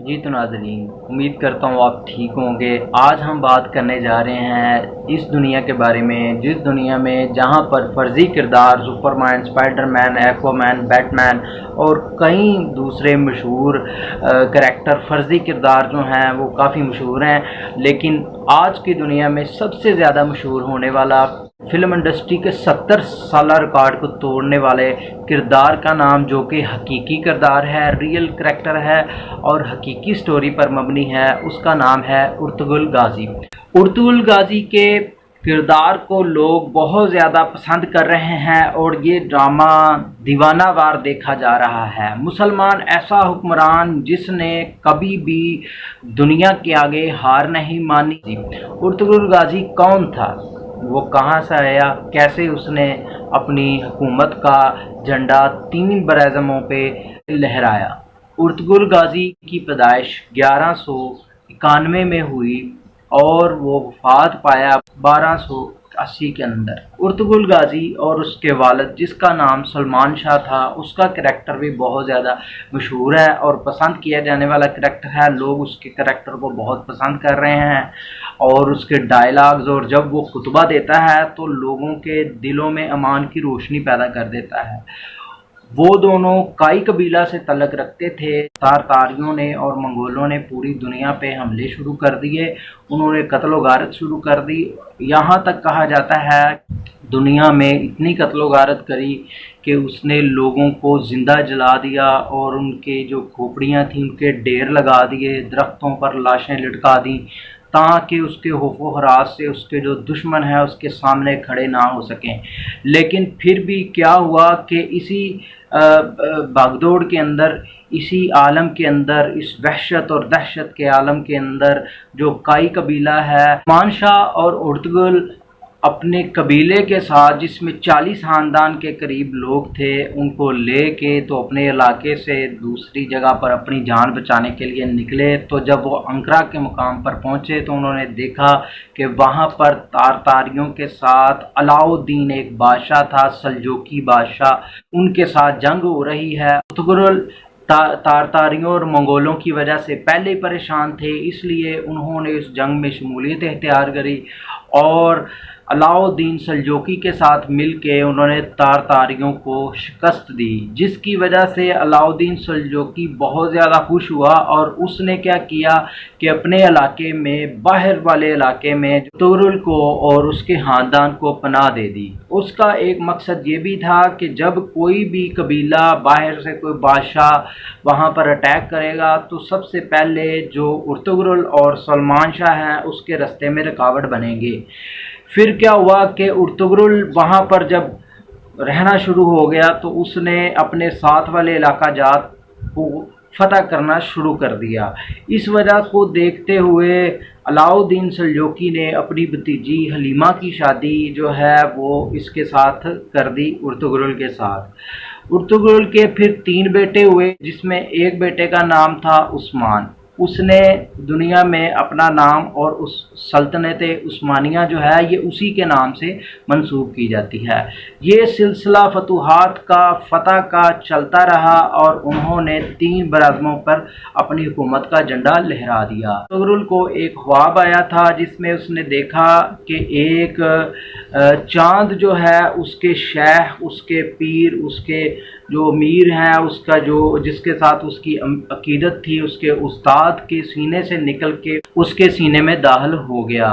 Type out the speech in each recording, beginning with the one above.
جی تو ناظرین، امید کرتا ہوں آپ ٹھیک ہوں گے۔ آج ہم بات کرنے جا رہے ہیں اس دنیا کے بارے میں، جس دنیا میں جہاں پر فرضی کردار سپر مین، اسپائڈر مین، ایکوا مین، بیٹ مین اور کئی دوسرے مشہور کریکٹر فرضی کردار جو ہیں وہ کافی مشہور ہیں، لیکن آج کی دنیا میں سب سے زیادہ مشہور ہونے والا، فلم انڈسٹری کے 70 سالہ ریکارڈ کو توڑنے والے کردار کا نام، جو کہ حقیقی کردار ہے، ریئل کریکٹر ہے اور حقیقی سٹوری پر مبنی ہے، اس کا نام ہے ارطغرل غازی۔ ارطغرل غازی کے کردار کو لوگ بہت زیادہ پسند کر رہے ہیں اور یہ ڈرامہ دیوانہ وار دیکھا جا رہا ہے۔ مسلمان ایسا حکمران جس نے کبھی بھی دنیا کے آگے ہار نہیں مانی۔ ارطغرل غازی کون تھا؟ وہ کہاں سے آیا؟ کیسے اس نے اپنی حکومت کا جھنڈا 3 براعظموں پہ لہرایا؟ ارطغرل غازی کی پیدائش 1191 میں ہوئی اور وہ وفات پایا 1280 کے اندر۔ ارطغرل غازی اور اس کے والد، جس کا نام سلمان شاہ تھا، اس کا کریکٹر بھی بہت زیادہ مشہور ہے اور پسند کیا جانے والا کریکٹر ہے۔ لوگ اس کے کریکٹر کو بہت پسند کر رہے ہیں اور اس کے ڈائلاگز، اور جب وہ خطبہ دیتا ہے تو لوگوں کے دلوں میں امان کی روشنی پیدا کر دیتا ہے۔ وہ دونوں کائی قبیلہ سے تعلق رکھتے تھے۔ تارتاریوں نے اور منگولوں نے پوری دنیا پہ حملے شروع کر دیے، انہوں نے قتل و غارت شروع کر دی۔ یہاں تک کہا جاتا ہے دنیا میں اتنی قتل و غارت کری کہ اس نے لوگوں کو زندہ جلا دیا اور ان کے جو کھوپڑیاں تھیں ان کے ڈھیر لگا دیے، درختوں پر لاشیں لٹکا دیں تاکہ اس کے خوف و ہراس سے اس کے جو دشمن ہیں اس کے سامنے کھڑے نہ ہو سکیں۔ لیکن پھر بھی کیا ہوا کہ اسی بھاگ دوڑ کے اندر، اسی عالم کے اندر، اس وحشت اور دہشت کے عالم کے اندر، جو کائی قبیلہ ہے، سلمان شاہ اور ارطغرل اپنے قبیلے کے ساتھ، جس میں 40 خاندان کے قریب لوگ تھے، ان کو لے کے تو اپنے علاقے سے دوسری جگہ پر اپنی جان بچانے کے لیے نکلے۔ تو جب وہ انقرہ کے مقام پر پہنچے تو انہوں نے دیکھا کہ وہاں پر تارتاریوں کے ساتھ علاؤ الدین ایک بادشاہ تھا، سلجوقی بادشاہ، ان کے ساتھ جنگ ہو رہی ہے۔ ارطغرل تارتاریوں اور منگولوں کی وجہ سے پہلے پریشان تھے، اس لیے انہوں نے اس جنگ میں شمولیت اختیار کری اور علاؤ الدین سلجوقی کے ساتھ مل کے انہوں نے تارتاریوں کو شکست دی، جس کی وجہ سے علاؤ الدین سلجوقی بہت زیادہ خوش ہوا اور اس نے کیا کیا کہ اپنے علاقے میں، باہر والے علاقے میں، ارطغرل کو اور اس کے خاندان کو پناہ دے دی۔ اس کا ایک مقصد یہ بھی تھا کہ جب کوئی بھی قبیلہ، باہر سے کوئی بادشاہ وہاں پر اٹیک کرے گا تو سب سے پہلے جو ارطغرل اور سلمان شاہ ہیں اس کے رستے میں رکاوٹ بنیں گے۔ پھر کیا ہوا کہ ارطغرل وہاں پر جب رہنا شروع ہو گیا تو اس نے اپنے ساتھ والے علاقہ جات کو فتح کرنا شروع کر دیا۔ اس وجہ کو دیکھتے ہوئے علاؤ الدین سلجوقی نے اپنی بھتیجی حلیمہ کی شادی جو ہے وہ اس کے ساتھ کر دی، ارطغرل کے ساتھ۔ ارطغرل کے پھر 3 بیٹے ہوئے، جس میں ایک بیٹے کا نام تھا عثمان۔ اس نے دنیا میں اپنا نام، اور اس سلطنت عثمانیہ جو ہے یہ اسی کے نام سے منسوب کی جاتی ہے۔ یہ سلسلہ فتوحات کا، فتح کا چلتا رہا اور انہوں نے 3 براعظموں پر اپنی حکومت کا جھنڈا لہرا دیا۔ ارطغرل کو ایک خواب آیا تھا جس میں اس نے دیکھا کہ ایک چاند جو ہے، اس کے شیخ، اس کے پیر، اس کے جو امیر ہیں، اس کا جو جس کے ساتھ اس کی عقیدت تھی، اس کے استاد کے سینے سے نکل کے اس کے سینے میں داخل ہو گیا۔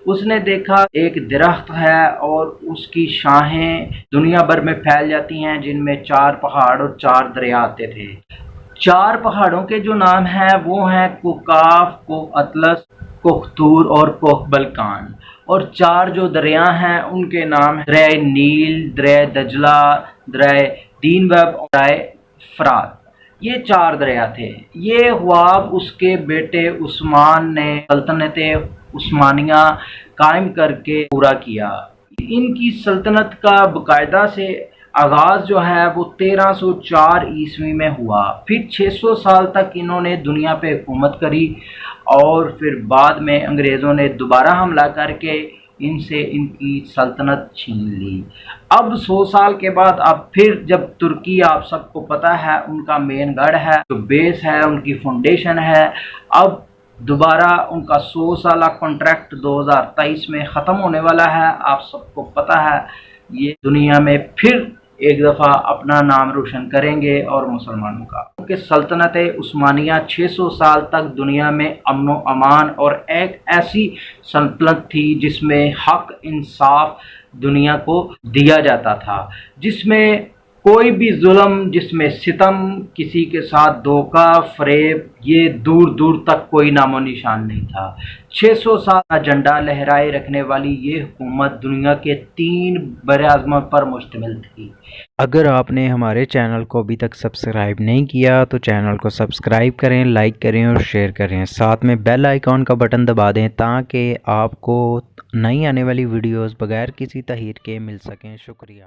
اس نے دیکھا ایک درخت ہے اور اس کی شاخیں دنیا بھر میں پھیل جاتی ہیں، جن میں 4 پہاڑ اور 4 دریا آتے تھے۔ 4 پہاڑوں کے جو نام ہیں وہ ہیں کوکاف، کوہ اطلس، کوہ طور اور کوہ بلقان، اور 4 جو دریا ہیں ان کے نام ہیں دریائے نیل، دریائے دجلہ، دریائے دین ویب اور دریائے فرات۔ یہ 4 دریا تھے۔ یہ خواب اس کے بیٹے عثمان نے سلطنت عثمانیہ قائم کر کے پورا کیا۔ ان کی سلطنت کا باقاعدہ سے آغاز جو ہے وہ 1304 عیسوی میں ہوا۔ پھر 600 سال تک انہوں نے دنیا پہ حکومت کری اور پھر بعد میں انگریزوں نے دوبارہ حملہ کر کے ان سے ان کی سلطنت چھین لی۔ اب 100 سال کے بعد اب پھر جب ترکی آپ سب کو پتہ ہے ان کا مین گڑھ ہے، جو بیس ہے، ان کی فاؤنڈیشن ہے، اب دوبارہ ان کا 100 سالہ کانٹریکٹ 2023 میں ختم ہونے والا ہے۔ آپ سب کو پتہ ہے یہ دنیا میں پھر ایک دفعہ اپنا نام روشن کریں گے اور مسلمانوں کا، کیونکہ سلطنت عثمانیہ 600 سال تک دنیا میں امن و امان اور ایک ایسی سلطنت تھی جس میں حق انصاف دنیا کو دیا جاتا تھا، جس میں کوئی بھی ظلم، جس میں ستم، کسی کے ساتھ دھوکہ فریب، یہ دور دور تک کوئی نام و نشان نہیں تھا۔ 600 سال کا جھنڈا لہرائے رکھنے والی یہ حکومت دنیا کے 3 براعظموں پر مشتمل تھی۔ اگر آپ نے ہمارے چینل کو ابھی تک سبسکرائب نہیں کیا تو چینل کو سبسکرائب کریں، لائک کریں اور شیئر کریں، ساتھ میں بیل آئیکن کا بٹن دبا دیں تاکہ آپ کو نئی آنے والی ویڈیوز بغیر کسی تاخیر کے مل سکیں۔ شکریہ۔